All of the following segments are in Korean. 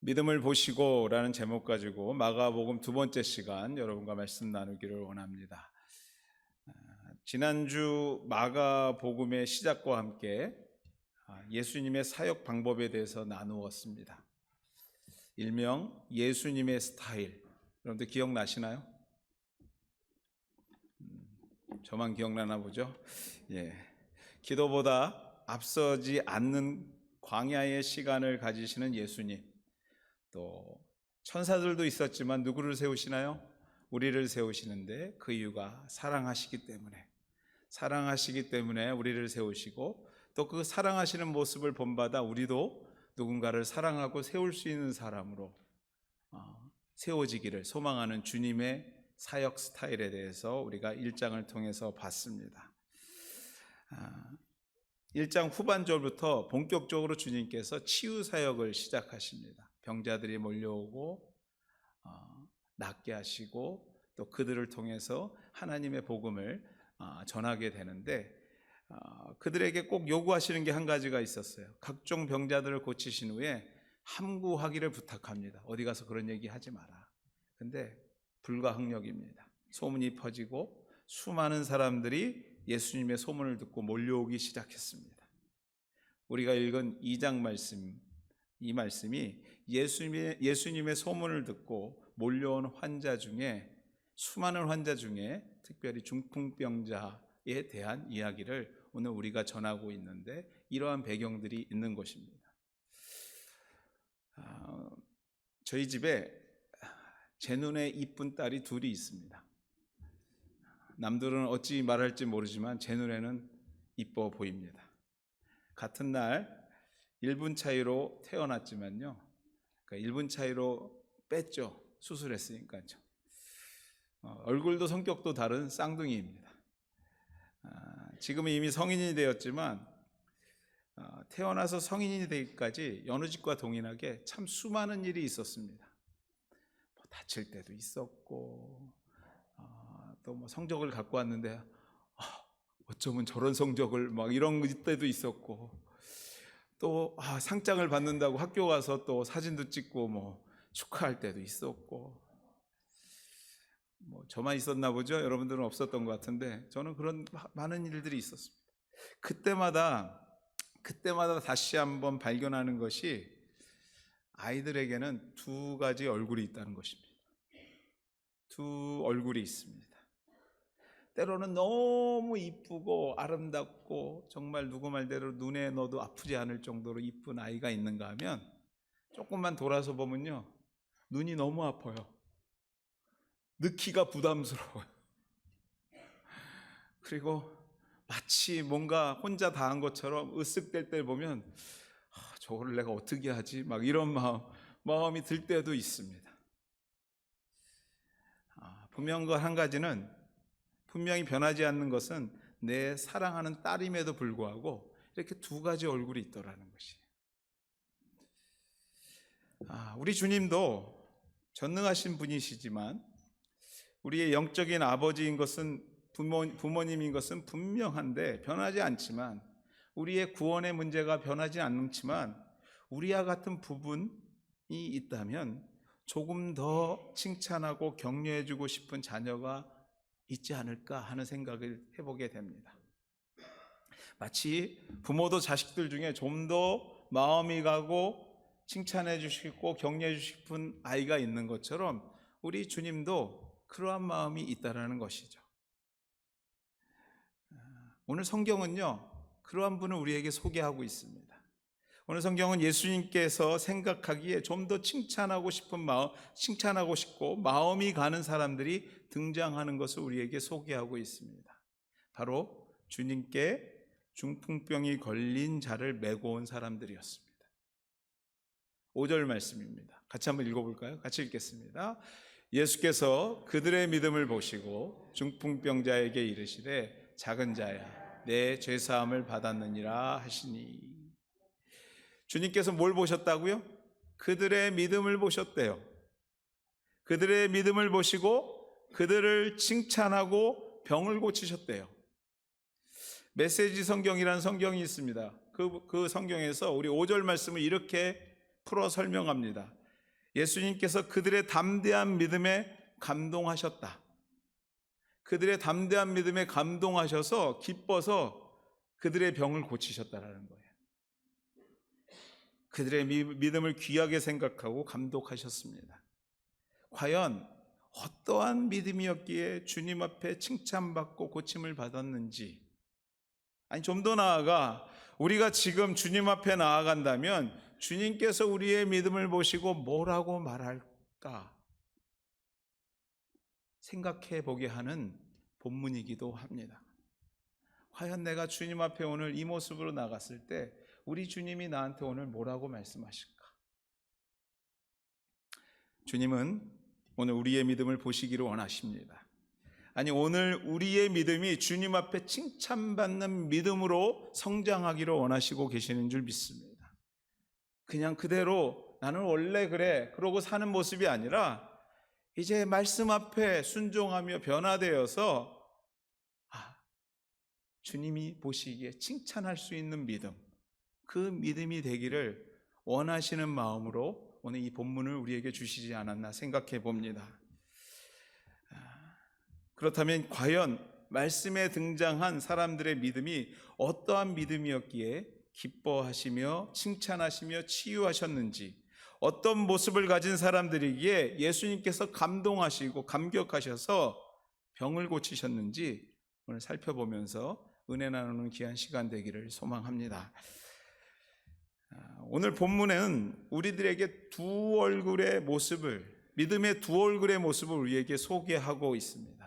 믿음을 보시고라는 제목 가지고 마가복음 두 번째 시간 여러분과 말씀 나누기를 원합니다. 지난주 마가복음의 시작과 함께 예수님의 사역 방법에 대해서 나누었습니다. 일명 예수님의 스타일. 여러분들 기억나시나요? 저만 기억나나 보죠? 예. 기도보다 앞서지 않는 광야의 시간을 가지시는 예수님. 또 천사들도 있었지만 누구를 세우시나요? 우리를 세우시는데 그 이유가 사랑하시기 때문에 우리를 세우시고, 또 그 사랑하시는 모습을 본받아 우리도 누군가를 사랑하고 세울 수 있는 사람으로 세워지기를 소망하는 주님의 사역 스타일에 대해서 우리가 1장을 통해서 봤습니다. 1장 후반절부터 본격적으로 주님께서 치유 사역을 시작하십니다. 병자들이 몰려오고 낫게 하시고, 또 그들을 통해서 하나님의 복음을 전하게 되는데, 그들에게 꼭 요구하시는 게 한 가지가 있었어요. 각종 병자들을 고치신 후에 함구하기를 부탁합니다. 어디 가서 그런 얘기 하지 마라. 근데 불가항력입니다. 소문이 퍼지고 수많은 사람들이 예수님의 소문을 듣고 몰려오기 시작했습니다. 우리가 읽은 2장 말씀, 이 말씀이 예수님의 소문을 듣고 몰려온 환자 중에, 수많은 환자 중에 특별히 중풍병자에 대한 이야기를 오늘 우리가 전하고 있는데, 이러한 배경들이 있는 것입니다. 저희 집에 제 눈에 이쁜 딸이 둘이 있습니다. 남들은 어찌 말할지 모르지만 제 눈에는 이뻐 보입니다. 같은 날 1분 차이로 태어났지만요, 그러니까 1분 차이로 뺐죠. 수술했으니까요. 얼굴도 성격도 다른 쌍둥이입니다. 지금은 이미 성인이 되었지만 태어나서 성인이 되기까지 여느 집과 동일하게 참 수많은 일이 있었습니다. 다칠 때도 있었고, 또 성적을 갖고 왔는데 어쩌면 저런 성적을 막 이런 때도 있었고, 또 상장을 받는다고 학교 가서 또 사진도 찍고 축하할 때도 있었고, 저만 있었나 보죠? 여러분들은 없었던 것 같은데 저는 그런 많은 일들이 있었습니다. 그때마다 다시 한번 발견하는 것이, 아이들에게는 두 가지 얼굴이 있다는 것입니다. 두 얼굴이 있습니다. 때로는 너무 이쁘고 아름답고 정말 누구 말대로 눈에 넣어도 아프지 않을 정도로 이쁜 아이가 있는가 하면, 조금만 돌아서 보면요, 눈이 너무 아파요. 넣기가 부담스러워요. 그리고 마치 뭔가 혼자 다 한 것처럼 으쓱될 때 보면 저거를 내가 어떻게 하지? 막 이런 마음이 들 때도 있습니다. 분명한 한 가지는, 분명히 변하지 않는 것은 내 사랑하는 딸임에도 불구하고 이렇게 두 가지 얼굴이 있더라는 것이에요. 우리 주님도 전능하신 분이시지만 우리의 영적인 아버지인 것은, 부모님인 것은 분명한데 변하지 않지만, 우리의 구원의 문제가 변하지 않지만 우리와 같은 부분이 있다면 조금 더 칭찬하고 격려해주고 싶은 자녀가 있지 않을까 하는 생각을 해보게 됩니다. 마치 부모도 자식들 중에 좀 더 마음이 가고 칭찬해 주시고 격려해 주고 싶은 아이가 있는 것처럼 우리 주님도 그러한 마음이 있다라는 것이죠. 오늘 성경은요, 그러한 분을 우리에게 소개하고 있습니다. 오늘 성경은 예수님께서 생각하기에 좀 더 칭찬하고 싶고 마음이 가는 사람들이 등장하는 것을 우리에게 소개하고 있습니다. 바로 주님께 중풍병이 걸린 자를 메고 온 사람들이었습니다. 5절 말씀입니다. 같이 한번 읽어볼까요? 같이 읽겠습니다. 예수께서 그들의 믿음을 보시고 중풍병자에게 이르시되 작은 자야, 내 죄사함을 받았느니라 하시니. 주님께서 뭘 보셨다고요? 그들의 믿음을 보셨대요. 그들의 믿음을 보시고 그들을 칭찬하고 병을 고치셨대요. 메시지 성경이라는 성경이 있습니다. 그 성경에서 우리 5절 말씀을 이렇게 풀어 설명합니다. 예수님께서 그들의 담대한 믿음에 감동하셨다. 그들의 담대한 믿음에 감동하셔서 기뻐서 그들의 병을 고치셨다라는 거예요. 그들의 믿음을 귀하게 생각하고 감독하셨습니다. 과연 어떠한 믿음이었기에 주님 앞에 칭찬받고 고침을 받았는지, 아니 좀 더 나아가 우리가 지금 주님 앞에 나아간다면 주님께서 우리의 믿음을 보시고 뭐라고 말할까 생각해 보게 하는 본문이기도 합니다. 과연 내가 주님 앞에 오늘 이 모습으로 나갔을 때 우리 주님이 나한테 오늘 뭐라고 말씀하실까? 주님은 오늘 우리의 믿음을 보시기를 원하십니다. 아니, 오늘 우리의 믿음이 주님 앞에 칭찬받는 믿음으로 성장하기를 원하시고 계시는 줄 믿습니다. 그냥 그대로 나는 원래 그래 그러고 사는 모습이 아니라 이제 말씀 앞에 순종하며 변화되어서 주님이 보시기에 칭찬할 수 있는 믿음, 그 믿음이 되기를 원하시는 마음으로 오늘 이 본문을 우리에게 주시지 않았나 생각해 봅니다. 그렇다면 과연 말씀에 등장한 사람들의 믿음이 어떠한 믿음이었기에 기뻐하시며 칭찬하시며 치유하셨는지, 어떤 모습을 가진 사람들이기에 예수님께서 감동하시고 감격하셔서 병을 고치셨는지 오늘 살펴보면서 은혜 나누는 귀한 시간 되기를 소망합니다. 오늘 본문은 우리들에게 두 얼굴의 모습을, 믿음의 두 얼굴의 모습을 우리에게 소개하고 있습니다.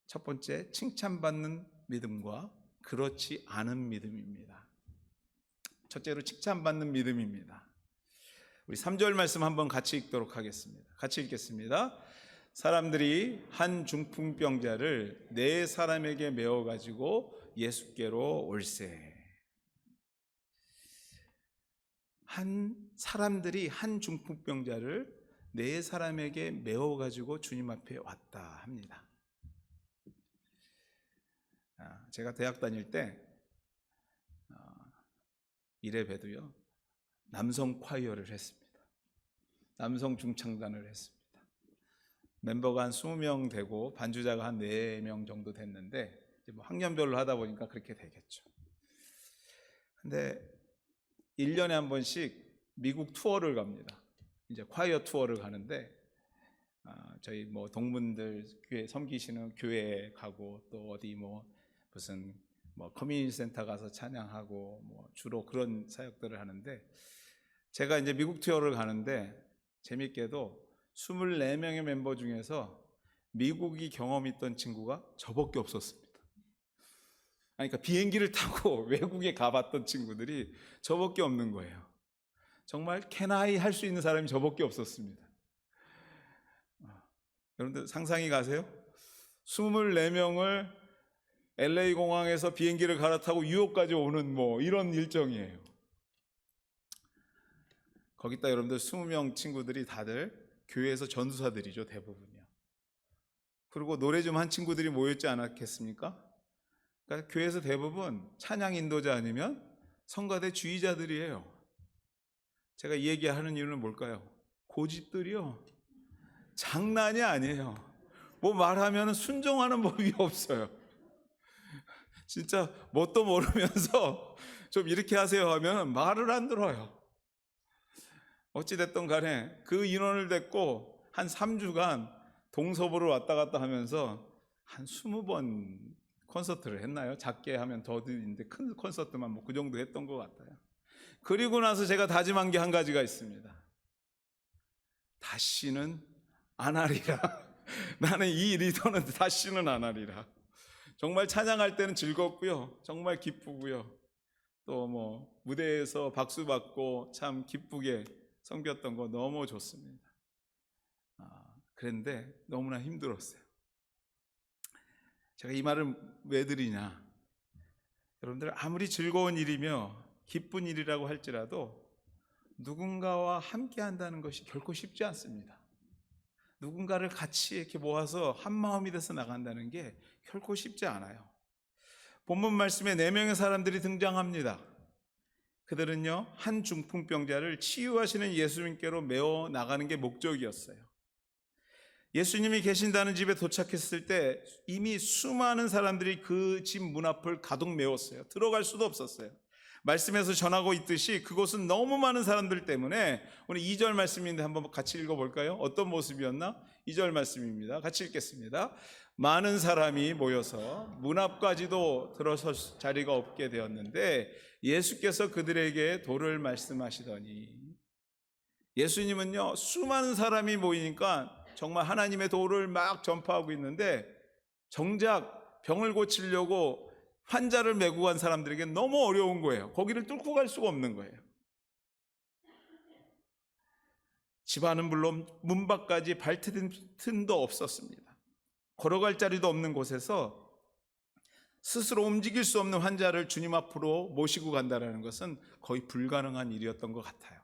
첫 번째, 칭찬받는 믿음과 그렇지 않은 믿음입니다. 첫째로 칭찬받는 믿음입니다. 우리 3절 말씀 한번 같이 읽도록 하겠습니다. 같이 읽겠습니다. 사람들이 한 중풍병자를 네 사람에게 메어 가지고 예수께로 올세. 사람들이 한 중풍병자를 네 사람에게 메어 가지고 주님 앞에 왔다 합니다. 제가 대학 다닐 때 이래봬도요 남성 콰이어를 했습니다. 남성 중창단을 했습니다. 멤버가 한 20명 되고 반주자가 한 4명 정도 됐는데 이제 뭐 학년별로 하다 보니까 그렇게 되겠죠. 근데 1년에 한 번씩 미국 투어를 갑니다. 이제 콰이어 투어를 가는데 저희 뭐 동문들 교회 섬기시는 교회에 가고 또 어디 뭐 무슨 뭐 커뮤니티 센터 가서 찬양하고 뭐 주로 그런 사역들을 하는데, 제가 이제 미국 투어를 가는데 재밌게도 24명의 멤버 중에서 미국이 경험 있던 친구가 저밖에 없었습니다. 그러니까 비행기를 타고 외국에 가봤던 친구들이 저밖에 없는 거예요. 정말 캐나이 할 수 있는 사람이 저밖에 없었습니다. 여러분들 상상이 가세요? 24명을 LA 공항에서 비행기를 갈아타고 뉴욕까지 오는 뭐 이런 일정이에요. 거기다 여러분들 20명 친구들이 다들 교회에서 전도사들이죠, 대부분이요. 그리고 노래 좀 한 친구들이 모였지 않았겠습니까? 그러니까 교회에서 대부분 찬양 인도자 아니면 성가대 주의자들이에요. 제가 이 얘기하는 이유는 뭘까요? 고집들이요 장난이 아니에요. 뭐 말하면 순종하는 법이 없어요. 진짜 뭣도 모르면서 좀 이렇게 하세요 하면 말을 안 들어요. 어찌됐든 간에 그 인원을 데리고 한 3주간 동서부를 왔다 갔다 하면서 한 20번 콘서트를 했나요? 작게 하면 더인데 큰 콘서트만 뭐 그 정도 했던 것 같아요. 그리고 나서 제가 다짐한 게 한 가지가 있습니다. 다시는 안 하리라. 나는 이 리더는 다시는 안 하리라. 정말 찬양할 때는 즐겁고요, 정말 기쁘고요, 또 뭐 무대에서 박수 받고 참 기쁘게 섬겼던 거 너무 좋습니다. 그런데 너무나 힘들었어요. 제가 이 말을 왜 드리냐, 여러분들 아무리 즐거운 일이며 기쁜 일이라고 할지라도 누군가와 함께 한다는 것이 결코 쉽지 않습니다. 누군가를 같이 이렇게 모아서 한 마음이 돼서 나간다는 게 결코 쉽지 않아요. 본문 말씀에 4명의 사람들이 등장합니다. 그들은요, 한 중풍병자를 치유하시는 예수님께로 메어 나가는 게 목적이었어요. 예수님이 계신다는 집에 도착했을 때 이미 수많은 사람들이 그 집 문 앞을 가득 메웠어요. 들어갈 수도 없었어요. 말씀에서 전하고 있듯이 그곳은 너무 많은 사람들 때문에, 오늘 2절 말씀인데 한번 같이 읽어볼까요? 어떤 모습이었나? 2절 말씀입니다. 같이 읽겠습니다. 많은 사람이 모여서 문 앞까지도 들어설 자리가 없게 되었는데 예수께서 그들에게 도를 말씀하시더니, 예수님은요, 수많은 사람이 모이니까 정말 하나님의 도를 막 전파하고 있는데 정작 병을 고치려고 환자를 메고 간 사람들에게 너무 어려운 거예요. 거기를 뚫고 갈 수가 없는 거예요. 집안은 물론 문 밖까지 발트인 틈도 없었습니다. 걸어갈 자리도 없는 곳에서 스스로 움직일 수 없는 환자를 주님 앞으로 모시고 간다는 것은 거의 불가능한 일이었던 것 같아요.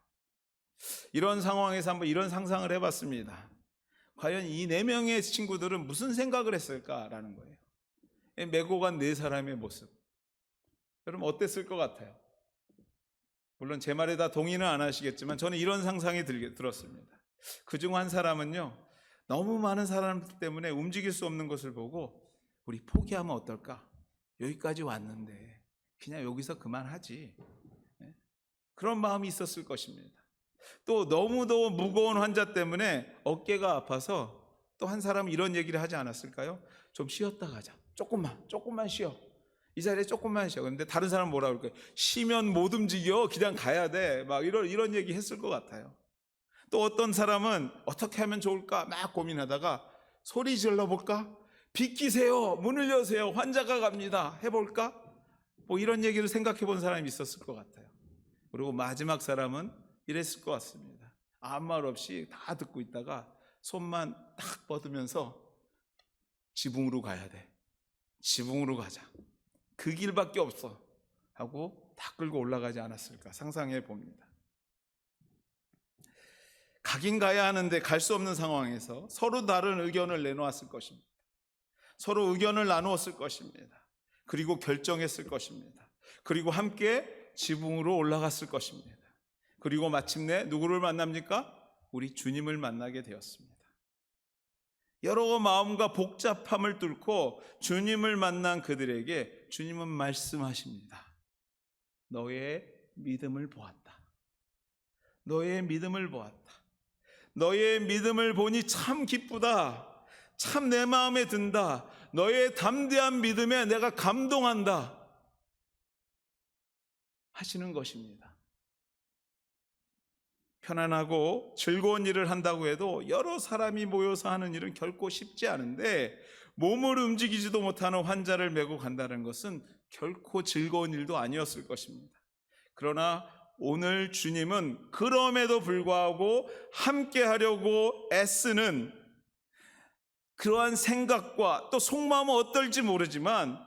이런 상황에서 한번 이런 상상을 해봤습니다. 과연 이 4명의 친구들은 무슨 생각을 했을까라는 거예요. 메고 간 4사람의 모습, 여러분 어땠을 것 같아요? 물론 제 말에 다 동의는 안 하시겠지만 저는 이런 상상이 들었습니다. 그중 한 사람은요, 너무 많은 사람들 때문에 움직일 수 없는 것을 보고 우리 포기하면 어떨까? 여기까지 왔는데 그냥 여기서 그만하지, 그런 마음이 있었을 것입니다. 또 너무도 무거운 환자 때문에 어깨가 아파서 또 한 사람은 이런 얘기를 하지 않았을까요? 좀 쉬었다 가자. 조금만 쉬어. 이 자리에 조금만 쉬어. 그런데 다른 사람은 뭐라 그럴까요? 쉬면 못 움직여. 그냥 가야 돼. 막 이런 얘기 했을 것 같아요. 또 어떤 사람은 어떻게 하면 좋을까 막 고민하다가 소리 질러볼까? 비키세요. 문을 여세요. 환자가 갑니다. 해볼까? 뭐 이런 얘기를 생각해 본 사람이 있었을 것 같아요. 그리고 마지막 사람은 이랬을 것 같습니다. 아무 말 없이 다 듣고 있다가 손만 딱 뻗으면서 지붕으로 가야 돼. 지붕으로 가자. 그 길밖에 없어. 하고 다 끌고 올라가지 않았을까 상상해 봅니다. 가긴 가야 하는데 갈 수 없는 상황에서 서로 다른 의견을 내놓았을 것입니다. 서로 의견을 나누었을 것입니다. 그리고 결정했을 것입니다. 그리고 함께 지붕으로 올라갔을 것입니다. 그리고 마침내 누구를 만납니까? 우리 주님을 만나게 되었습니다. 여러 마음과 복잡함을 뚫고 주님을 만난 그들에게 주님은 말씀하십니다. 너의 믿음을 보았다. 너의 믿음을 보았다. 너의 믿음을 보니 참 기쁘다. 참 내 마음에 든다. 너의 담대한 믿음에 내가 감동한다. 하시는 것입니다. 편안하고 즐거운 일을 한다고 해도 여러 사람이 모여서 하는 일은 결코 쉽지 않은데, 몸을 움직이지도 못하는 환자를 메고 간다는 것은 결코 즐거운 일도 아니었을 것입니다. 그러나 오늘 주님은 그럼에도 불구하고 함께 하려고 애쓰는 그러한 생각과 또 속마음은 어떨지 모르지만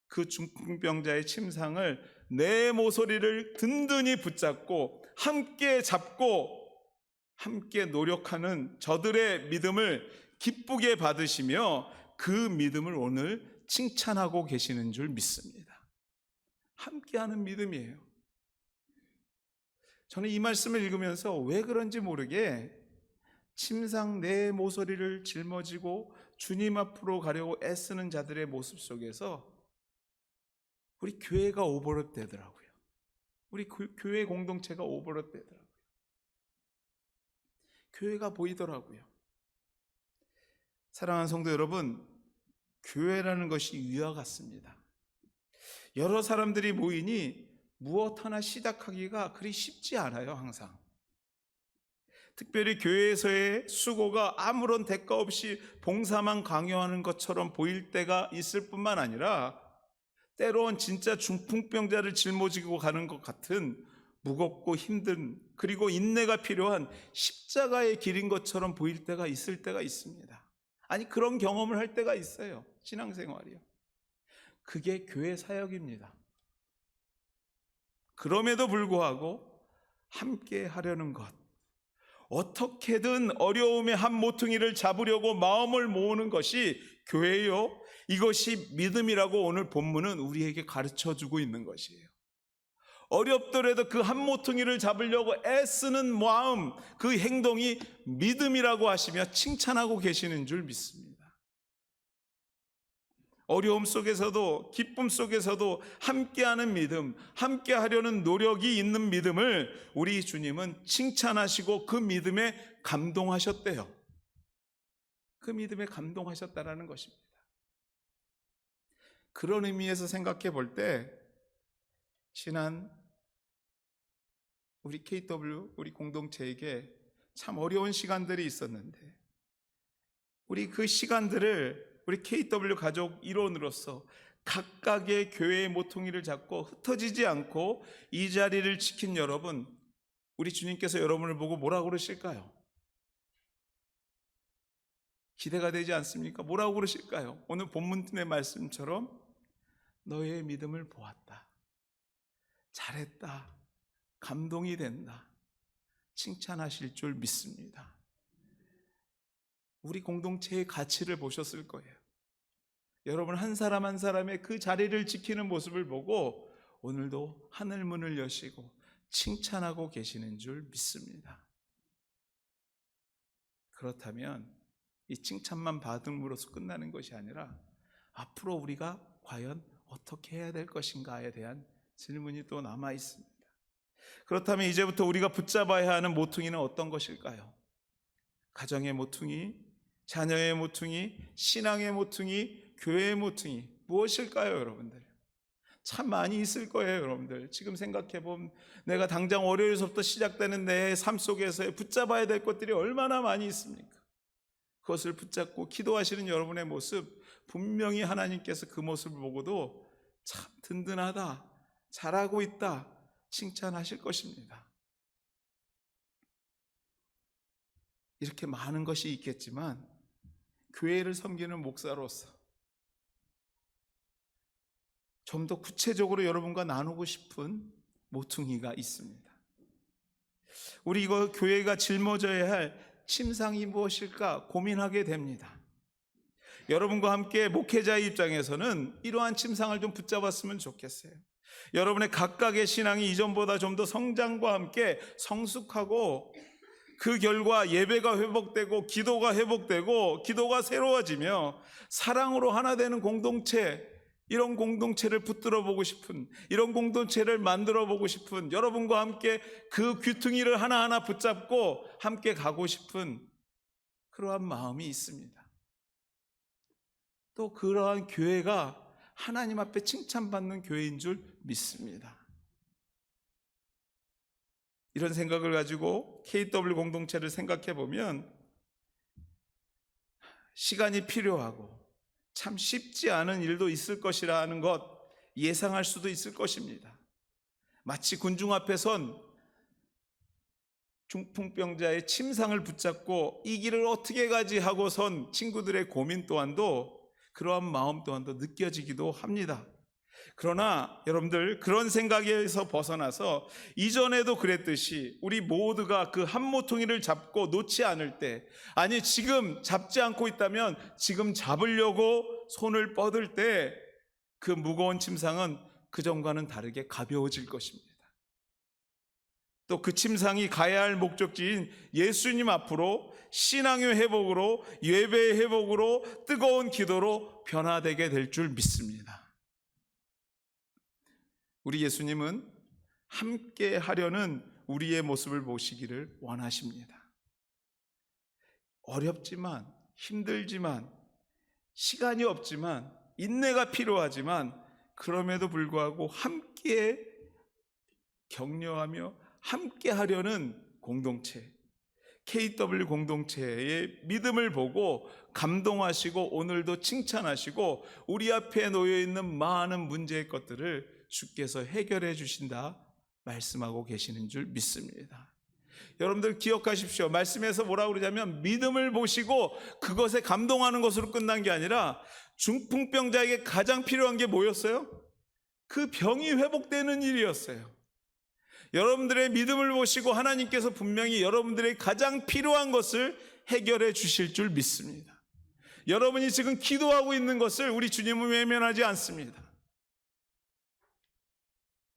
그 중풍병자의 침상을 내 모서리를 든든히 붙잡고 함께 잡고 함께 노력하는 저들의 믿음을 기쁘게 받으시며 그 믿음을 오늘 칭찬하고 계시는 줄 믿습니다. 함께하는 믿음이에요. 저는 이 말씀을 읽으면서 왜 그런지 모르게 침상 내 모서리를 짊어지고 주님 앞으로 가려고 애쓰는 자들의 모습 속에서 우리 교회가 오버랩 되더라고요. 우리 교회 공동체가 오버랩 되더라고요. 교회가 보이더라고요. 사랑하는 성도 여러분, 교회라는 것이 위와 같습니다. 여러 사람들이 모이니 무엇 하나 시작하기가 그리 쉽지 않아요. 항상 특별히 교회에서의 수고가 아무런 대가 없이 봉사만 강요하는 것처럼 보일 때가 있을 뿐만 아니라 때론 진짜 중풍병자를 짊어지고 가는 것 같은 무겁고 힘든, 그리고 인내가 필요한 십자가의 길인 것처럼 보일 때가 있을 때가 있습니다. 아니, 그런 경험을 할 때가 있어요. 신앙생활이요. 그게 교회 사역입니다. 그럼에도 불구하고 함께 하려는 것, 어떻게든 어려움의 한 모퉁이를 잡으려고 마음을 모으는 것이 교회요, 이것이 믿음이라고 오늘 본문은 우리에게 가르쳐주고 있는 것이에요. 어렵더라도 그 한 모퉁이를 잡으려고 애쓰는 마음, 그 행동이 믿음이라고 하시며 칭찬하고 계시는 줄 믿습니다. 어려움 속에서도 기쁨 속에서도 함께하는 믿음, 함께하려는 노력이 있는 믿음을 우리 주님은 칭찬하시고 그 믿음에 감동하셨대요. 그 믿음에 감동하셨다라는 것입니다. 그런 의미에서 생각해 볼 때 지난 우리 KW, 우리 공동체에게 참 어려운 시간들이 있었는데 우리 그 시간들을 우리 KW 가족 일원으로서 각각의 교회의 모퉁이를 잡고 흩어지지 않고 이 자리를 지킨 여러분, 우리 주님께서 여러분을 보고 뭐라고 그러실까요? 기대가 되지 않습니까? 뭐라고 그러실까요? 오늘 본문의 말씀처럼 너의 믿음을 보았다, 잘했다, 감동이 된다, 칭찬하실 줄 믿습니다. 우리 공동체의 가치를 보셨을 거예요. 여러분 한 사람 한 사람의 그 자리를 지키는 모습을 보고 오늘도 하늘 문을 여시고 칭찬하고 계시는 줄 믿습니다. 그렇다면 이 칭찬만 받음으로써 끝나는 것이 아니라 앞으로 우리가 과연 어떻게 해야 될 것인가에 대한 질문이 또 남아 있습니다. 그렇다면 이제부터 우리가 붙잡아야 하는 모퉁이는 어떤 것일까요? 가정의 모퉁이, 자녀의 모퉁이, 신앙의 모퉁이, 교회의 모퉁이 무엇일까요, 여러분들? 참 많이 있을 거예요, 여러분들. 지금 생각해보면 내가 당장 월요일서부터 시작되는 내 삶 속에서 붙잡아야 될 것들이 얼마나 많이 있습니까? 그것을 붙잡고 기도하시는 여러분의 모습, 분명히 하나님께서 그 모습을 보고도 참 든든하다, 잘하고 있다 칭찬하실 것입니다. 이렇게 많은 것이 있겠지만 교회를 섬기는 목사로서 좀 더 구체적으로 여러분과 나누고 싶은 모퉁이가 있습니다. 우리 이거 교회가 짊어져야 할 침상이 무엇일까 고민하게 됩니다. 여러분과 함께 목회자의 입장에서는 이러한 침상을 좀 붙잡았으면 좋겠어요. 여러분의 각각의 신앙이 이전보다 좀 더 성장과 함께 성숙하고 그 결과 예배가 회복되고 기도가 회복되고 기도가 새로워지며 사랑으로 하나 되는 공동체, 이런 공동체를 붙들어 보고 싶은, 이런 공동체를 만들어 보고 싶은, 여러분과 함께 그 귀퉁이를 하나하나 붙잡고 함께 가고 싶은 그러한 마음이 있습니다. 또 그러한 교회가 하나님 앞에 칭찬받는 교회인 줄 믿습니다. 이런 생각을 가지고 KW 공동체를 생각해 보면 시간이 필요하고 참 쉽지 않은 일도 있을 것이라는 것 예상할 수도 있을 것입니다. 마치 군중 앞에 선 중풍병자의 침상을 붙잡고 이 길을 어떻게 가지 하고 선 친구들의 고민 또한도 그러한 마음 또한도 느껴지기도 합니다. 그러나 여러분들 그런 생각에서 벗어나서 이전에도 그랬듯이 우리 모두가 그 한 모퉁이를 잡고 놓지 않을 때, 아니 지금 잡지 않고 있다면 지금 잡으려고 손을 뻗을 때 그 무거운 침상은 그전과는 다르게 가벼워질 것입니다. 또 그 침상이 가야 할 목적지인 예수님 앞으로 신앙의 회복으로, 예배의 회복으로, 뜨거운 기도로 변화되게 될 줄 믿습니다. 우리 예수님은 함께 하려는 우리의 모습을 보시기를 원하십니다. 어렵지만, 힘들지만, 시간이 없지만, 인내가 필요하지만 그럼에도 불구하고 함께 격려하며 함께 하려는 공동체, KW 공동체의 믿음을 보고 감동하시고 오늘도 칭찬하시고 우리 앞에 놓여있는 많은 문제의 것들을 주께서 해결해 주신다 말씀하고 계시는 줄 믿습니다. 여러분들 기억하십시오. 말씀에서 뭐라고 그러냐면 믿음을 보시고 그것에 감동하는 것으로 끝난 게 아니라 중풍병자에게 가장 필요한 게 뭐였어요? 그 병이 회복되는 일이었어요. 여러분들의 믿음을 보시고 하나님께서 분명히 여러분들의 가장 필요한 것을 해결해 주실 줄 믿습니다. 여러분이 지금 기도하고 있는 것을 우리 주님은 외면하지 않습니다.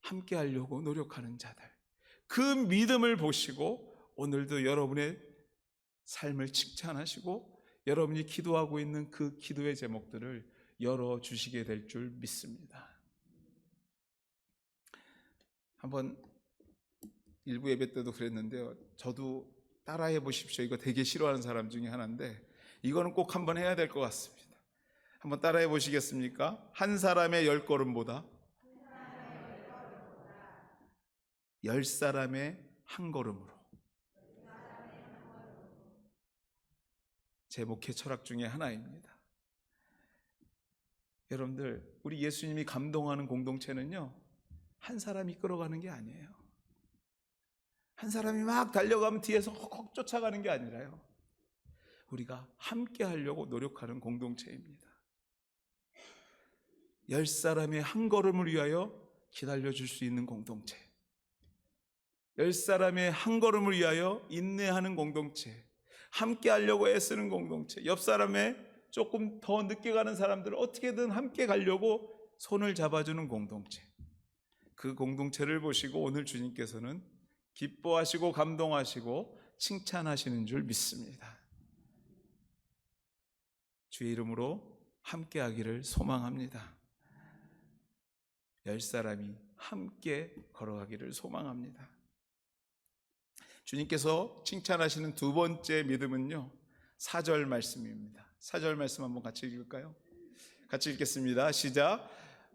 함께 하려고 노력하는 자들, 그 믿음을 보시고 오늘도 여러분의 삶을 칭찬하시고 여러분이 기도하고 있는 그 기도의 제목들을 열어주시게 될 줄 믿습니다. 한번 일부 예배 때도 그랬는데요, 저도 따라해 보십시오. 이거 되게 싫어하는 사람 중에 하나인데 이거는 꼭 한번 해야 될 것 같습니다. 한번 따라해 보시겠습니까? 한 사람의 10걸음보다 10사람의 한 걸음으로. 제 목회 철학 중에 하나입니다. 여러분들, 우리 예수님이 감동하는 공동체는요, 한 사람이 끌어가는 게 아니에요. 한 사람이 막 달려가면 뒤에서 헉헉 쫓아가는 게 아니라요, 우리가 함께 하려고 노력하는 공동체입니다. 10사람의 한 걸음을 위하여 기다려줄 수 있는 공동체, 10사람의 한 걸음을 위하여 인내하는 공동체, 함께 하려고 애쓰는 공동체, 옆 사람의 조금 더 늦게 가는 사람들을 어떻게든 함께 가려고 손을 잡아주는 공동체, 그 공동체를 보시고 오늘 주님께서는 기뻐하시고 감동하시고 칭찬하시는 줄 믿습니다. 주의 이름으로 함께 하기를 소망합니다. 10사람이 함께 걸어가기를 소망합니다. 주님께서 칭찬하시는 두 번째 믿음은요, 4절 말씀입니다. 4절 말씀 한번 같이 읽을까요? 같이 읽겠습니다. 시작.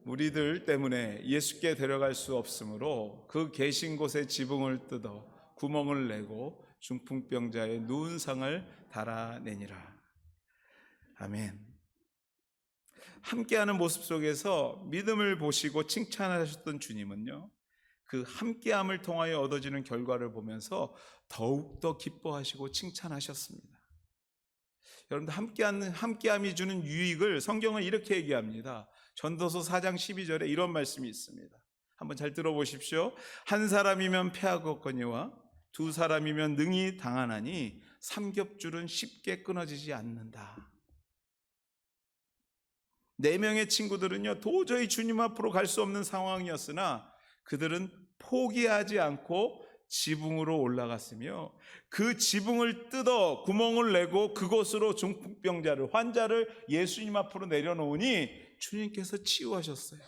무리들 때문에 예수께 데려갈 수 없으므로 그 계신 곳에 지붕을 뜯어 구멍을 내고 중풍병자의 누운 상을 달아내니라. 아멘. 함께하는 모습 속에서 믿음을 보시고 칭찬하셨던 주님은요, 그 함께함을 통하여 얻어지는 결과를 보면서 더욱더 기뻐하시고 칭찬하셨습니다. 여러분들, 함께함이 주는 유익을 성경은 이렇게 얘기합니다. 전도서 4장 12절에 이런 말씀이 있습니다. 한번 잘 들어보십시오. 한 사람이면 패하겠거니와 두 사람이면 능히 당하나니 삼겹줄은 쉽게 끊어지지 않는다. 4명의 친구들은요, 도저히 주님 앞으로 갈 수 없는 상황이었으나 그들은 포기하지 않고 지붕으로 올라갔으며 그 지붕을 뜯어 구멍을 내고 그곳으로 중풍병자를, 환자를 예수님 앞으로 내려놓으니 주님께서 치유하셨어요.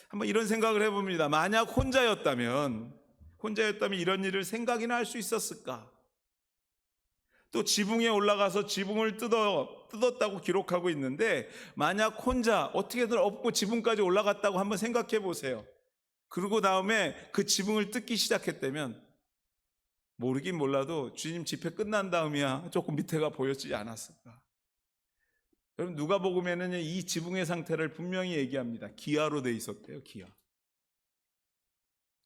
한번 이런 생각을 해봅니다. 만약 혼자였다면 이런 일을 생각이나 할 수 있었을까? 또 지붕에 올라가서 지붕을 뜯었다고 기록하고 있는데, 만약 혼자 어떻게든 업고 지붕까지 올라갔다고 한번 생각해 보세요. 그러고 다음에 그 지붕을 뜯기 시작했다면, 모르긴 몰라도 주님 집회 끝난 다음이야 조금 밑에가 보였지 않았을까? 여러분, 누가복음에는 이 지붕의 상태를 분명히 얘기합니다. 기아로 돼 있었대요.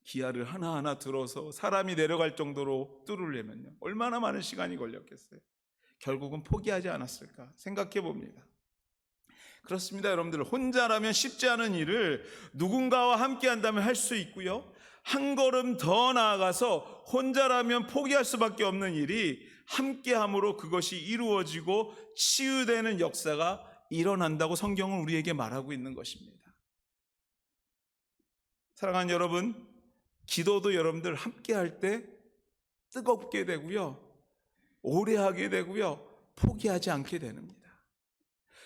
기아를 하나하나 들어서 사람이 내려갈 정도로 뚫으려면요, 얼마나 많은 시간이 걸렸겠어요. 결국은 포기하지 않았을까 생각해 봅니다. 그렇습니다. 여러분들, 혼자라면 쉽지 않은 일을 누군가와 함께 한다면 할 수 있고요, 한 걸음 더 나아가서 혼자라면 포기할 수밖에 없는 일이 함께함으로 그것이 이루어지고 치유되는 역사가 일어난다고 성경은 우리에게 말하고 있는 것입니다. 사랑하는 여러분, 기도도 여러분들 함께할 때 뜨겁게 되고요, 오래 하게 되고요, 포기하지 않게 됩니다.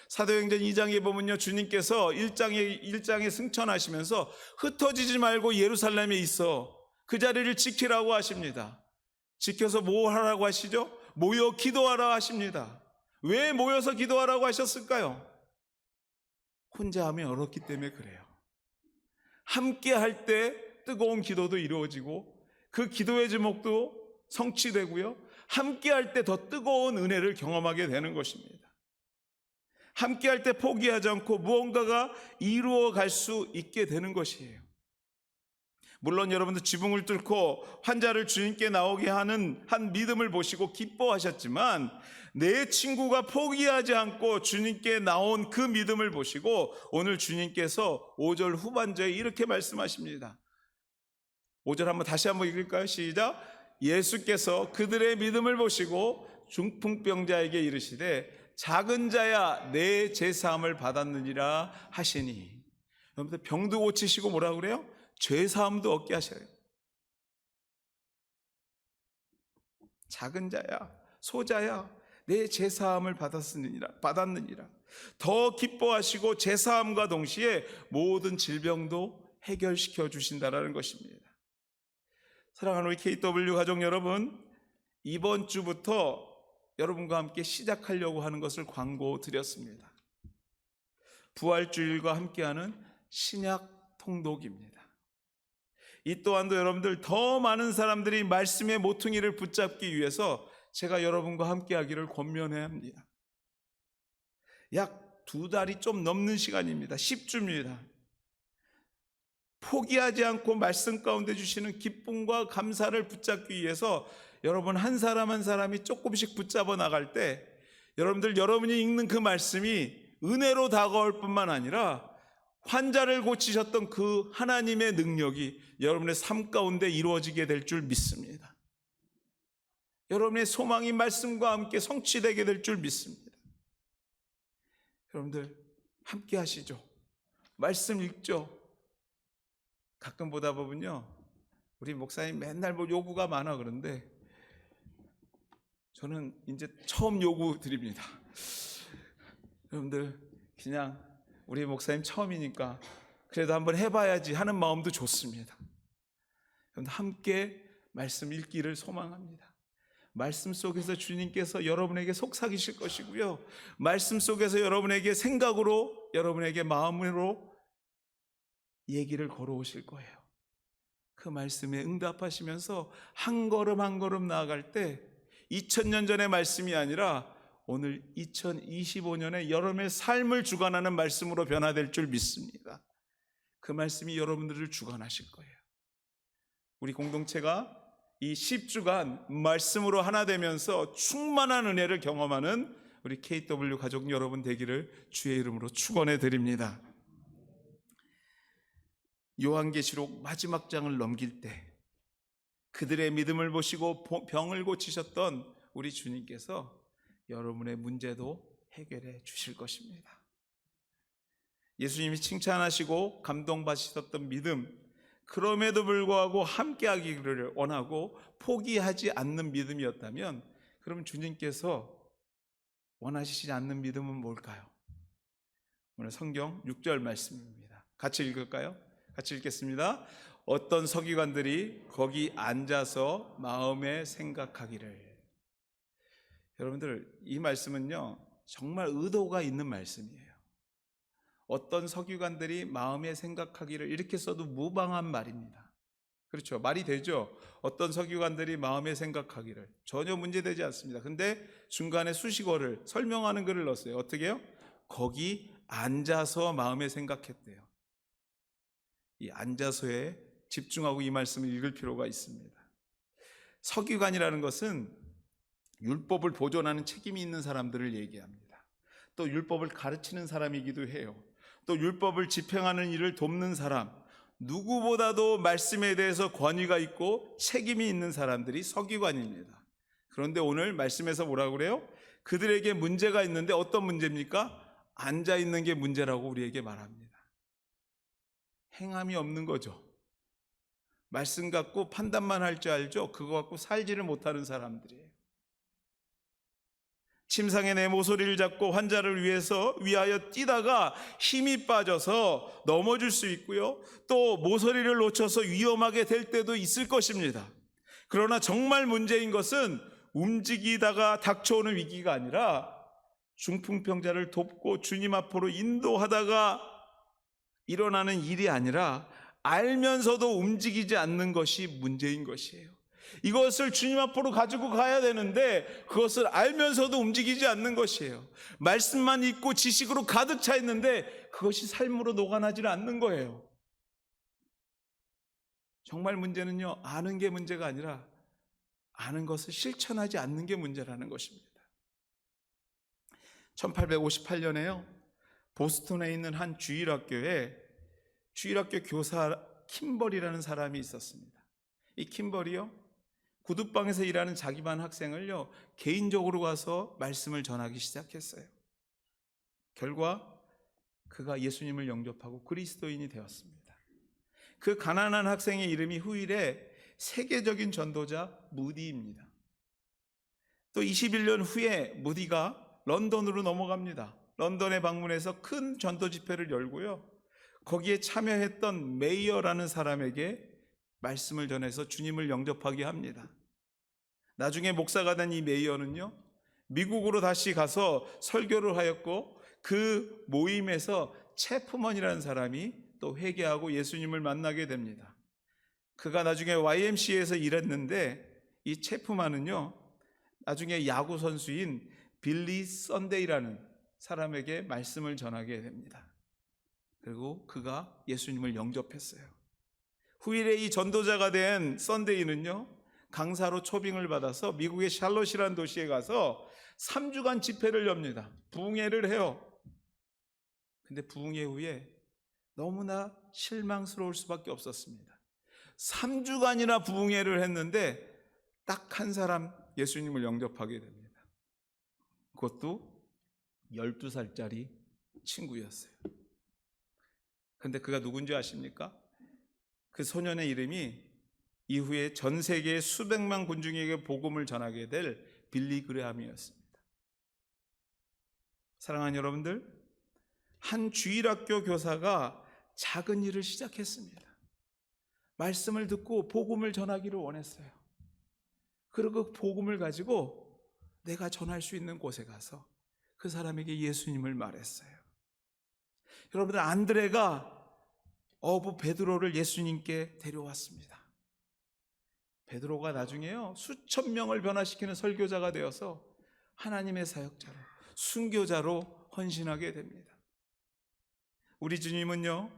사도행전 2장에 보면요, 주님께서 1장에 승천하시면서 흩어지지 말고 예루살렘에 있어 그 자리를 지키라고 하십니다. 지켜서 뭐 하라고 하시죠? 모여 기도하라 하십니다. 왜 모여서 기도하라고 하셨을까요? 혼자 하면 어렵기 때문에 그래요. 함께 할 때 뜨거운 기도도 이루어지고 그 기도의 제목도 성취되고요, 함께 할 때 더 뜨거운 은혜를 경험하게 되는 것입니다. 함께 할 때 포기하지 않고 무언가가 이루어갈 수 있게 되는 것이에요. 물론 여러분들 지붕을 뚫고 환자를 주님께 나오게 하는 한 믿음을 보시고 기뻐하셨지만, 내 친구가 포기하지 않고 주님께 나온 그 믿음을 보시고 오늘 주님께서 5절 후반절에 이렇게 말씀하십니다. 5절 다시 한번 읽을까요? 시작. 예수께서 그들의 믿음을 보시고 중풍병자에게 이르시되 작은 자야 내 제사함을 받았느니라 하시니. 여러분들 병도 고치시고 뭐라 그래요? 죄사함도 얻게 하셔요. 작은 자야, 소자야, 내 죄사함을 받았느니라. 더 기뻐하시고 죄사함과 동시에 모든 질병도 해결시켜 주신다라는 것입니다. 사랑하는 우리 KW 가족 여러분, 이번 주부터 여러분과 함께 시작하려고 하는 것을 광고드렸습니다. 부활주일과 함께하는 신약 통독입니다. 이 또한도 여러분들 더 많은 사람들이 말씀의 모퉁이를 붙잡기 위해서 제가 여러분과 함께하기를 권면해야 합니다. 약 2달이 좀 넘는 시간입니다. 10주입니다. 포기하지 않고 말씀 가운데 주시는 기쁨과 감사를 붙잡기 위해서 여러분 한 사람 한 사람이 조금씩 붙잡아 나갈 때 여러분이 읽는 그 말씀이 은혜로 다가올 뿐만 아니라 환자를 고치셨던 그 하나님의 능력이 여러분의 삶 가운데 이루어지게 될 줄 믿습니다. 여러분의 소망이 말씀과 함께 성취되게 될 줄 믿습니다. 여러분들 함께 하시죠. 말씀 읽죠. 가끔 보다 보면요, 우리 목사님 맨날 뭐 요구가 많아 그런데 저는 이제 처음 요구 드립니다. 여러분들 그냥 우리 목사님 처음이니까 그래도 한번 해봐야지 하는 마음도 좋습니다. 여러분들 함께 말씀 읽기를 소망합니다. 말씀 속에서 주님께서 여러분에게 속삭이실 것이고요, 말씀 속에서 여러분에게 생각으로, 여러분에게 마음으로 얘기를 걸어오실 거예요. 그 말씀에 응답하시면서 한 걸음 한 걸음 나아갈 때 2000년 전의 말씀이 아니라 오늘 2025년에 여러분의 삶을 주관하는 말씀으로 변화될 줄 믿습니다. 그 말씀이 여러분들을 주관하실 거예요. 우리 공동체가 이 10주간 말씀으로 하나 되면서 충만한 은혜를 경험하는 우리 KW 가족 여러분 되기를 주의 이름으로 축원해 드립니다. 요한계시록 마지막 장을 넘길 때 그들의 믿음을 보시고 병을 고치셨던 우리 주님께서 여러분의 문제도 해결해 주실 것입니다. 예수님이 칭찬하시고 감동받으셨던 믿음, 그럼에도 불구하고 함께하기를 원하고 포기하지 않는 믿음이었다면 그러면 주님께서 원하시지 않는 믿음은 뭘까요? 오늘 성경 6절 말씀입니다. 같이 읽을까요? 같이 읽겠습니다. 어떤 서기관들이 거기 앉아서 마음에 생각하기를. 여러분들 이 말씀은요 정말 의도가 있는 말씀이에요. 어떤 서기관들이 마음에 생각하기를, 이렇게 써도 무방한 말입니다. 그렇죠? 말이 되죠? 어떤 서기관들이 마음에 생각하기를, 전혀 문제되지 않습니다. 근데 중간에 수식어를 설명하는 글을 넣었어요. 어떻게 해요? 거기 앉아서 마음에 생각했대요. 이 앉아서에 집중하고 이 말씀을 읽을 필요가 있습니다. 서기관이라는 것은 율법을 보존하는 책임이 있는 사람들을 얘기합니다. 또 율법을 가르치는 사람이기도 해요. 또 율법을 집행하는 일을 돕는 사람, 누구보다도 말씀에 대해서 권위가 있고 책임이 있는 사람들이 서기관입니다. 그런데 오늘 말씀에서 뭐라고 그래요? 그들에게 문제가 있는데 어떤 문제입니까? 앉아 있는 게 문제라고 우리에게 말합니다. 행함이 없는 거죠. 말씀 갖고 판단만 할 줄 알죠. 그거 갖고 살지를 못하는 사람들이에요. 침상에 내 모서리를 잡고 환자를 위하여 뛰다가 힘이 빠져서 넘어질 수 있고요, 또 모서리를 놓쳐서 위험하게 될 때도 있을 것입니다. 그러나 정말 문제인 것은 움직이다가 닥쳐오는 위기가 아니라 중풍병자를 돕고 주님 앞으로 인도하다가 일어나는 일이 아니라 알면서도 움직이지 않는 것이 문제인 것이에요. 이것을 주님 앞으로 가지고 가야 되는데 그것을 알면서도 움직이지 않는 것이에요. 말씀만 읽고 지식으로 가득 차 있는데 그것이 삶으로 녹아나지 않는 거예요. 정말 문제는요, 아는 게 문제가 아니라 아는 것을 실천하지 않는 게 문제라는 것입니다. 1858년에요 보스턴에 있는 한 주일학교에 주일학교 교사 킴벌이라는 사람이 있었습니다. 이 킴벌이요, 구두방에서 일하는 자기 반 학생을요 개인적으로 가서 말씀을 전하기 시작했어요. 결과 그가 예수님을 영접하고 그리스도인이 되었습니다. 그 가난한 학생의 이름이 후일에 세계적인 전도자 무디입니다. 또 21년 후에 무디가 런던으로 넘어갑니다. 런던에 방문해서 큰 전도 집회를 열고요, 거기에 참여했던 메이어라는 사람에게 말씀을 전해서 주님을 영접하게 합니다. 나중에 목사가 된 이 메이어는요, 미국으로 다시 가서 설교를 하였고, 그 모임에서 체프먼이라는 사람이 또 회개하고 예수님을 만나게 됩니다. 그가 나중에 YMCA에서 일했는데, 이 체프먼은요 나중에 야구 선수인 빌리 썬데이라는 사람에게 말씀을 전하게 됩니다. 그리고 그가 예수님을 영접했어요. 후일에 이 전도자가 된 썬데이는요, 강사로 초빙을 받아서 미국의 샬롯이라는 도시에 가서 3주간 집회를 엽니다. 부흥회를 해요. 근데 부흥회 후에 너무나 실망스러울 수밖에 없었습니다. 3주간이나 부흥회를 했는데 딱 한 사람 예수님을 영접하게 됩니다. 그것도 12살짜리 친구였어요. 근데 그가 누군지 아십니까? 그 소년의 이름이 이후에 전 세계의 수백만 군중에게 복음을 전하게 될 빌리 그레함이었습니다. 사랑하는 여러분들, 한 주일학교 교사가 작은 일을 시작했습니다. 말씀을 듣고 복음을 전하기를 원했어요. 그리고 그 복음을 가지고 내가 전할 수 있는 곳에 가서 그 사람에게 예수님을 말했어요. 여러분들, 안드레가 어부 베드로를 예수님께 데려왔습니다. 베드로가 나중에요 수천 명을 변화시키는 설교자가 되어서 하나님의 사역자로, 순교자로 헌신하게 됩니다. 우리 주님은요,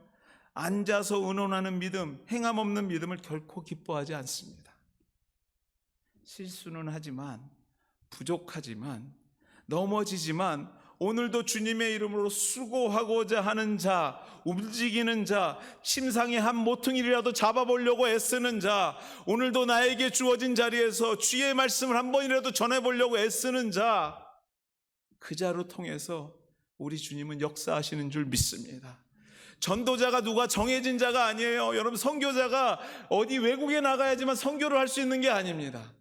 앉아서 의논하는 믿음, 행함 없는 믿음을 결코 기뻐하지 않습니다. 실수는 하지만, 부족하지만, 넘어지지만 오늘도 주님의 이름으로 수고하고자 하는 자, 움직이는 자, 침상의 한 모퉁이라도 잡아보려고 애쓰는 자, 오늘도 나에게 주어진 자리에서 주의 말씀을 한 번이라도 전해보려고 애쓰는 자, 그 자로 통해서 우리 주님은 역사하시는 줄 믿습니다. 전도자가 누가 정해진 자가 아니에요. 여러분, 선교자가 어디 외국에 나가야지만 선교를 할 수 있는 게 아닙니다.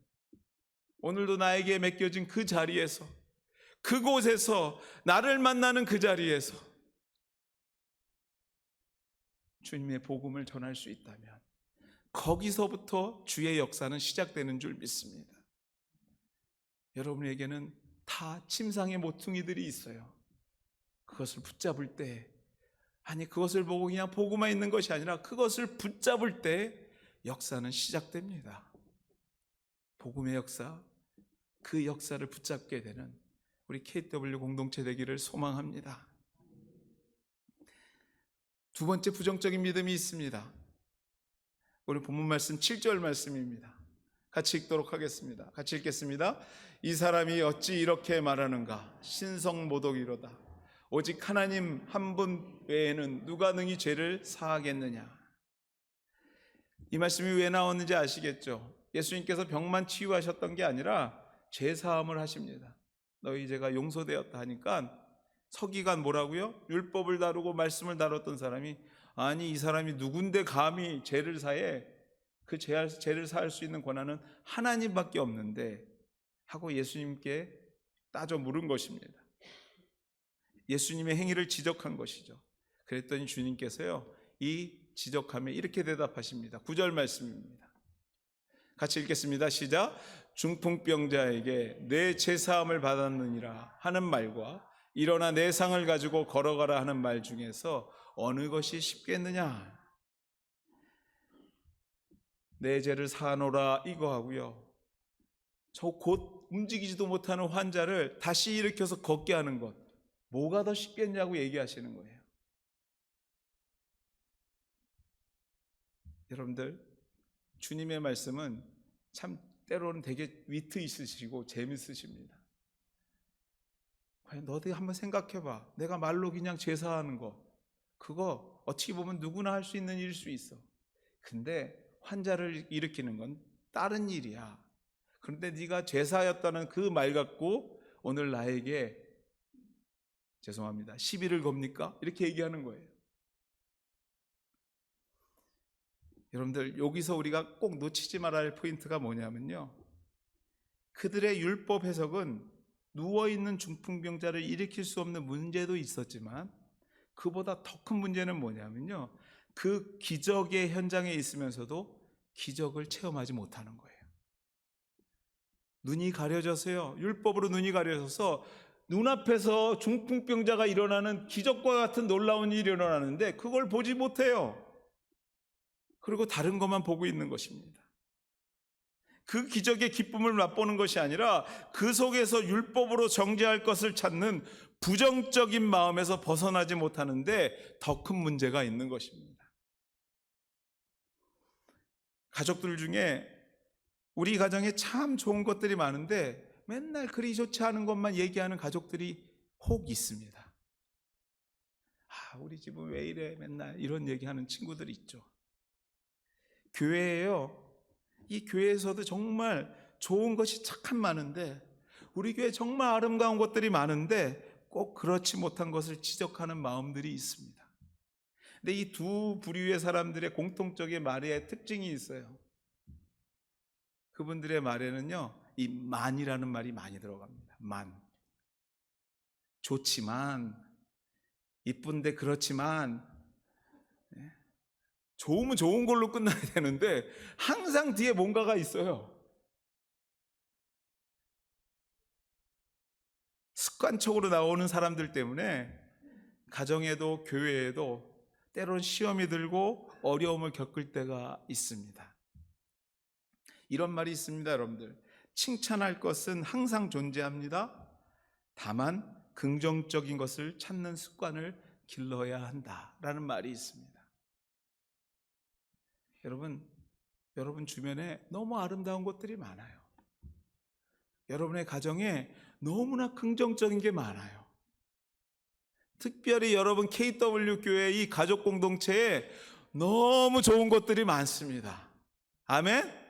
오늘도 나에게 맡겨진 그 자리에서, 그곳에서, 나를 만나는 그 자리에서 주님의 복음을 전할 수 있다면 거기서부터 주의 역사는 시작되는 줄 믿습니다. 여러분에게는 다 침상의 모퉁이들이 있어요. 그것을 붙잡을 때, 아니 그것을 보고 그냥 보고만 있는 것이 아니라 그것을 붙잡을 때 역사는 시작됩니다. 복음의 역사, 그 역사를 붙잡게 되는 우리 KW 공동체 되기를 소망합니다. 두 번째 부정적인 믿음이 있습니다. 오늘 본문 말씀 7절 말씀입니다. 같이 읽도록 하겠습니다. 같이 읽겠습니다. 이 사람이 어찌 이렇게 말하는가? 신성모독이로다. 오직 하나님 한 분 외에는 누가 능히 죄를 사하겠느냐? 이 말씀이 왜 나왔는지 아시겠죠? 예수님께서 병만 치유하셨던 게 아니라 죄 사함을 하십니다. 너희 죄가 용서되었다 하니까 서기관 뭐라고요? 율법을 다루고 말씀을 다뤘던 사람이, 아니 이 사람이 누군데 감히 죄를 사해? 그 죄를 사할 수 있는 권한은 하나님밖에 없는데 하고 예수님께 따져 물은 것입니다. 예수님의 행위를 지적한 것이죠. 그랬더니 주님께서요, 이 지적함에 이렇게 대답하십니다. 9절 말씀입니다. 같이 읽겠습니다. 시작. 중풍병자에게 내 죄사함을 받았느니라 하는 말과 일어나 내 상을 가지고 걸어가라 하는 말 중에서 어느 것이 쉽겠느냐? 내 죄를 사노라 이거 하고요, 저 곧 움직이지도 못하는 환자를 다시 일으켜서 걷게 하는 것, 뭐가 더 쉽겠냐고 얘기하시는 거예요. 여러분들, 주님의 말씀은 참 때로는 되게 위트 있으시고 재밌으십니다. 과연 너도 한번 생각해봐. 내가 말로 그냥 제사하는 거, 그거 어떻게 보면 누구나 할 수 있는 일일 수 있어. 근데 환자를 일으키는 건 다른 일이야. 그런데 네가 제사였다는 그 말 갖고 오늘 나에게 죄송합니다. 시비를 겁니까? 이렇게 얘기하는 거예요. 여러분들, 여기서 우리가 꼭 놓치지 말아야 할 포인트가 뭐냐면요, 그들의 율법 해석은 누워있는 중풍병자를 일으킬 수 없는 문제도 있었지만 그보다 더 큰 문제는 뭐냐면요, 그 기적의 현장에 있으면서도 기적을 체험하지 못하는 거예요. 눈이 가려져서요, 율법으로 눈이 가려져서 눈앞에서 중풍병자가 일어나는 기적과 같은 놀라운 일이 일어나는데 그걸 보지 못해요. 그리고 다른 것만 보고 있는 것입니다. 그 기적의 기쁨을 맛보는 것이 아니라 그 속에서 율법으로 정죄할 것을 찾는 부정적인 마음에서 벗어나지 못하는데 더 큰 문제가 있는 것입니다. 가족들 중에 우리 가정에 참 좋은 것들이 많은데 맨날 그리 좋지 않은 것만 얘기하는 가족들이 혹 있습니다. 우리 집은 왜 이래, 맨날 이런 얘기하는 친구들이 있죠. 교회에요, 이 교회에서도 정말 좋은 것이 참 많은데, 우리 교회에 정말 아름다운 것들이 많은데 꼭 그렇지 못한 것을 지적하는 마음들이 있습니다. 근데 이 두 부류의 사람들의 공통적인 말의 특징이 있어요. 그분들의 말에는요, 이 만이라는 말이 많이 들어갑니다. 만. 좋지만, 이쁜데 그렇지만, 좋으면 좋은 걸로 끝나야 되는데 항상 뒤에 뭔가가 있어요. 습관적으로 나오는 사람들 때문에 가정에도 교회에도 때로는 시험이 들고 어려움을 겪을 때가 있습니다. 이런 말이 있습니다, 여러분들. 칭찬할 것은 항상 존재합니다. 다만 긍정적인 것을 찾는 습관을 길러야 한다라는 말이 있습니다. 여러분 주변에 너무 아름다운 것들이 많아요. 여러분의 가정에 너무나 긍정적인 게 많아요. 특별히 여러분 KW교회 이 가족 공동체에 너무 좋은 것들이 많습니다. 아멘?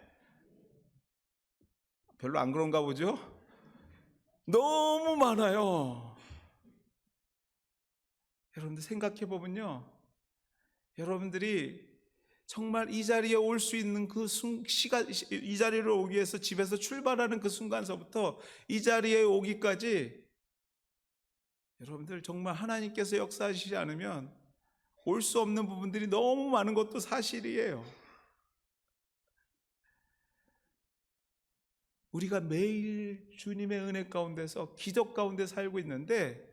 별로 안 그런가 보죠? 너무 많아요. 여러분들 생각해 보면요, 여러분들이 정말 이 자리에 올 수 있는 그 시간, 이 자리를 오기 위해서 집에서 출발하는 그 순간서부터 이 자리에 오기까지 여러분들 정말 하나님께서 역사하시지 않으면 올 수 없는 부분들이 너무 많은 것도 사실이에요. 우리가 매일 주님의 은혜 가운데서 기적 가운데 살고 있는데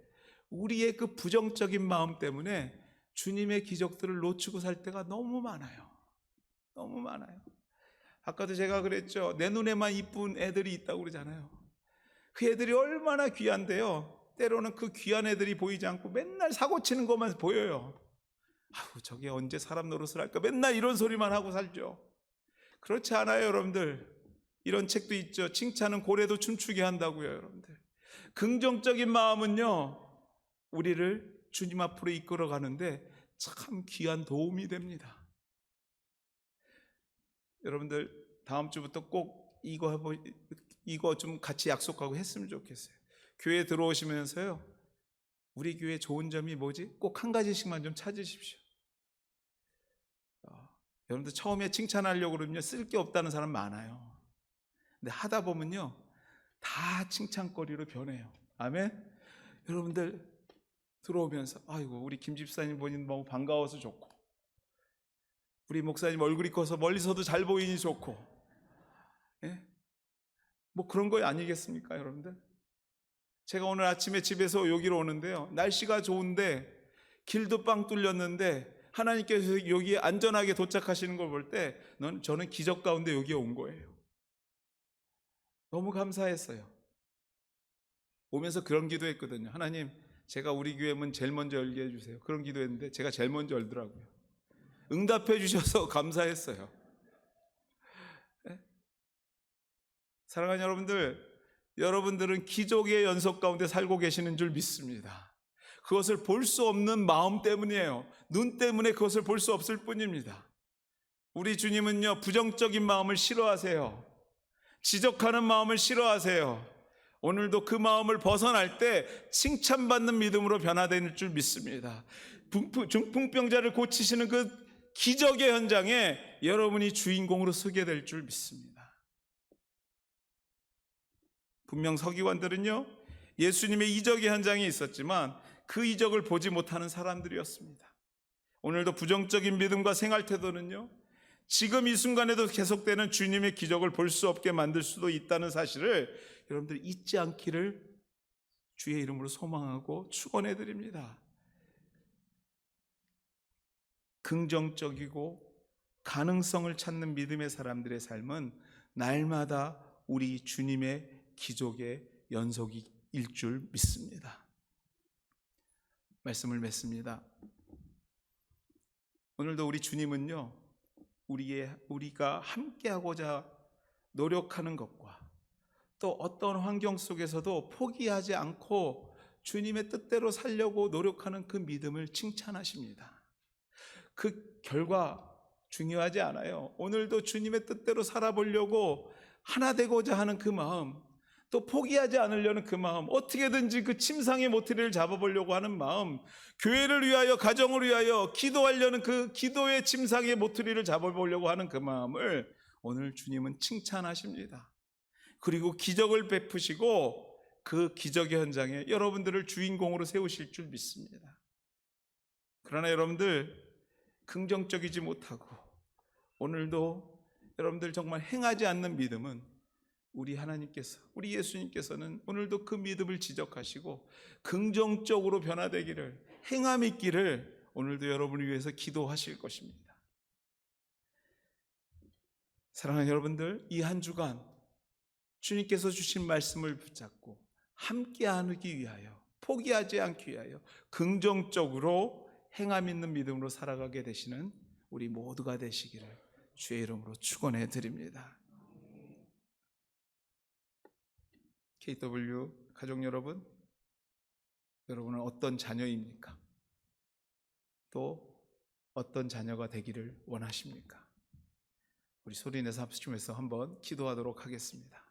우리의 그 부정적인 마음 때문에 주님의 기적들을 놓치고 살 때가 너무 많아요. 너무 많아요. 아까도 제가 그랬죠. 내 눈에만 이쁜 애들이 있다고 그러잖아요. 그 애들이 얼마나 귀한데요, 때로는 그 귀한 애들이 보이지 않고 맨날 사고 치는 것만 보여요. 저게 언제 사람 노릇을 할까, 맨날 이런 소리만 하고 살죠. 그렇지 않아요, 여러분들. 이런 책도 있죠. 칭찬은 고래도 춤추게 한다고요, 여러분들. 긍정적인 마음은요, 우리를 주님 앞으로 이끌어 가는데 참 귀한 도움이 됩니다. 여러분들 다음 주부터 꼭 이거 좀 같이 약속하고 했으면 좋겠어요. 교회 들어오시면서요, 우리 교회 좋은 점이 뭐지? 꼭 한 가지씩만 좀 찾으십시오. 여러분들 처음에 칭찬하려고 그러면 쓸 게 없다는 사람 많아요. 근데 하다 보면요, 다 칭찬거리로 변해요. 아멘? 여러분들 들어오면서 아이고, 우리 김 집사님 보니 너무 반가워서 좋고, 우리 목사님 얼굴이 커서 멀리서도 잘 보이니 좋고, 예? 뭐 그런 거 아니겠습니까, 여러분들? 제가 오늘 아침에 집에서 여기로 오는데요, 날씨가 좋은데 길도 빵 뚫렸는데 하나님께서 여기에 안전하게 도착하시는 걸 볼 때 저는 기적 가운데 여기에 온 거예요. 너무 감사했어요. 오면서 그런 기도했거든요. 하나님, 제가 우리 교회 문 제일 먼저 열게 해주세요. 그런 기도했는데 제가 제일 먼저 열더라고요. 응답해 주셔서 감사했어요. 네? 사랑하는 여러분들, 여러분들은 기적의 연속 가운데 살고 계시는 줄 믿습니다. 그것을 볼 수 없는 마음 때문이에요. 눈 때문에 그것을 볼 수 없을 뿐입니다. 우리 주님은요, 부정적인 마음을 싫어하세요. 지적하는 마음을 싫어하세요. 오늘도 그 마음을 벗어날 때 칭찬받는 믿음으로 변화될 줄 믿습니다. 중풍병자를 고치시는 그 기적의 현장에 여러분이 주인공으로 서게 될 줄 믿습니다. 분명 서기관들은요, 예수님의 이적의 현장이 있었지만 그 이적을 보지 못하는 사람들이었습니다. 오늘도 부정적인 믿음과 생활 태도는요, 지금 이 순간에도 계속되는 주님의 기적을 볼 수 없게 만들 수도 있다는 사실을 여러분들이 잊지 않기를 주의 이름으로 소망하고 축원해 드립니다. 긍정적이고 가능성을 찾는 믿음의 사람들의 삶은 날마다 우리 주님의 기적의 연속일 줄 믿습니다. 말씀을 맺습니다. 오늘도 우리 주님은요, 우리가 함께하고자 노력하는 것과 또 어떤 환경 속에서도 포기하지 않고 주님의 뜻대로 살려고 노력하는 그 믿음을 칭찬하십니다. 그 결과 중요하지 않아요. 오늘도 주님의 뜻대로 살아보려고 하나 되고자 하는 그 마음, 또 포기하지 않으려는 그 마음, 어떻게든지 그 침상의 모퉁이를 잡아보려고 하는 마음, 교회를 위하여, 가정을 위하여 기도하려는 그 기도의 침상의 모퉁이를 잡아보려고 하는 그 마음을 오늘 주님은 칭찬하십니다. 그리고 기적을 베푸시고 그 기적의 현장에 여러분들을 주인공으로 세우실 줄 믿습니다. 그러나 여러분들 긍정적이지 못하고 오늘도 여러분들 정말 행하지 않는 믿음은 우리 하나님께서, 우리 예수님께서는 오늘도 그 믿음을 지적하시고 긍정적으로 변화되기를, 행함 있기를 오늘도 여러분을 위해서 기도하실 것입니다. 사랑하는 여러분들, 이 한 주간 주님께서 주신 말씀을 붙잡고 함께하기 위하여, 포기하지 않기 위하여 긍정적으로 행함 있는 믿음으로 살아가게 되시는 우리 모두가 되시기를 주의 이름으로 축원해 드립니다. KW 가족 여러분, 여러분은 어떤 자녀입니까? 또 어떤 자녀가 되기를 원하십니까? 우리 소리내서 합심해서 한번 기도하도록 하겠습니다.